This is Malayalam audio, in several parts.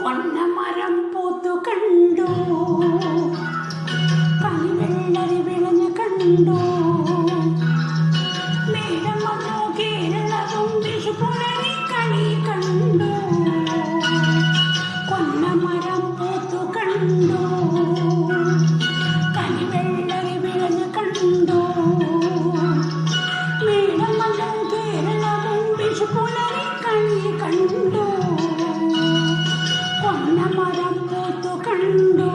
കൊന്നമരം പൂത്തു കണ്ടു, കണിവെള്ളരി വിളഞ്ഞു കണ്ടു, മേടം വന്നു കേരളവും വിഷുപുലരി കണി കണ്ടു. കൊന്നമരം പൂത്തു കണ്ടു, കണിവെള്ളരി വിളഞ്ഞു കണ്ടു, മേടം വന്നു കേരളവും വിഷുപുലരി കണി കണ്ടു. കൊന്നമരം പൂത്തു കണ്ടു.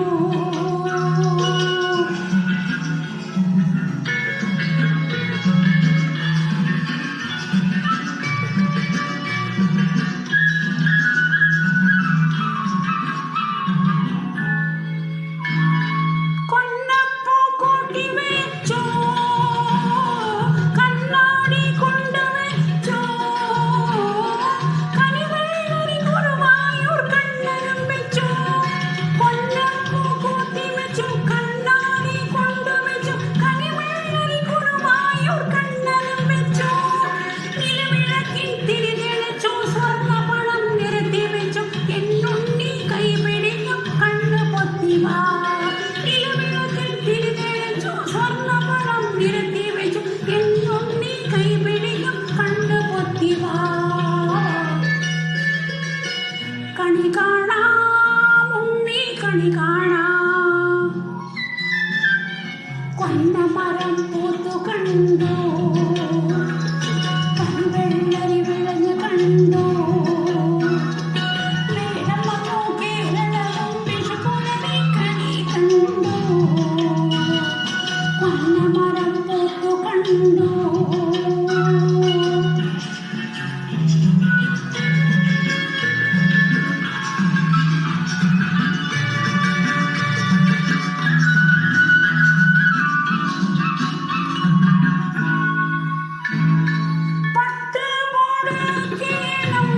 കൊന്നപ്പൂ കൂട്ടി വെച്ചോ, കണ്ണാടി കൊണ്ടുവെച്ചോ, കണിവെള്ളരി ഗുരുവായൂർ കണ്ണനും വെച്ചോ. കൊന്നപ്പൂ കൂട്ടി വെച്ചു, കണ്ണാടി കൊണ്ടുവെച്ചു, കണിവെള്ളരി ഗുരുവായൂർ കണ്ണനും വെച്ചോ. നിലവിളക്കിൻ തിരി തെളിച്ചു, സ്വർണ്ണപ്പണം നിരത്തി വെച്ചു, എന്നുണ്ണി കൈ പിടിക്കും കണ്ണു പൊത്തി വാ. നിലവിളക്കിൻ തിരി തെളിച്ചു, സ്വർണ്ണപ്പണം നിരത്തി വെച്ചു, എന്നുണ്ണി കൈ പിടിക്കും കണ്ണു പൊത്തി വാ. കണി കാണാം ഉണ്ണി കണി കാണാം. കൊന്നമരം പൂത്തു കണ്ടു, കണിവെള്ളരി വിളഞ്ഞു കണ്ടു, മേടം വന്നു കേരളവും വിഷുപുലരി കണി കണ്ടു. കൊന്നമരം പൂത്തു കണ്ടു. പത്ത് മുടക്കേണം,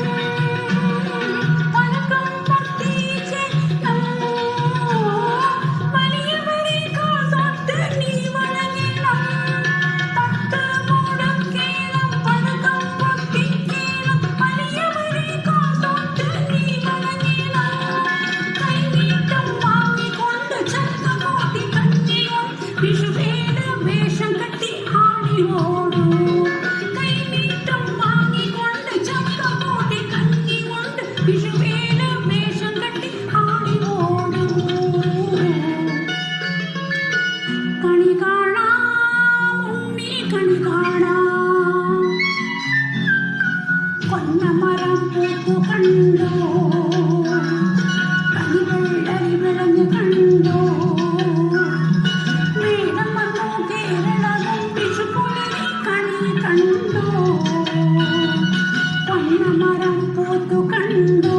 പലകം പൊത്തി ചെല്ലം, വലിയവരെ കാതൊട്ട് നീ വണങ്ങണം. പത്ത് മുടക്കേണം, പലകം പൊത്തി ചെല്ലം, വലിയവരെ കാതൊട്ട് നീ വണങ്ങണം. കൈനീട്ടം വാങ്ങിക്കൊണ്ട് ചക്കകൂട്ടി കഞ്ഞിയും വിഷുവേല വേഷം കെട്ടി ആടി ഓടൂ. കൈനീട്ടം വാങ്ങിക്കൊണ്ട് ചക്കകൂട്ടി കഞ്ഞി കൊണ്ട് വിഷുവേല വേഷം കെട്ടി ആടി ഓടൂ. കണി കാണാം ഉണ്ണി കണി കാണാം. കൊന്നമരം പൂത്തു കണ്ടു, കണിവെള്ളരി വിളഞ്ഞു കണ്ടു, മേടം വന്നു കേരളവും വിഷുപുലരി കണി കണ്ടു. കൊന്നമരം പൂത്തു കണ്ടു.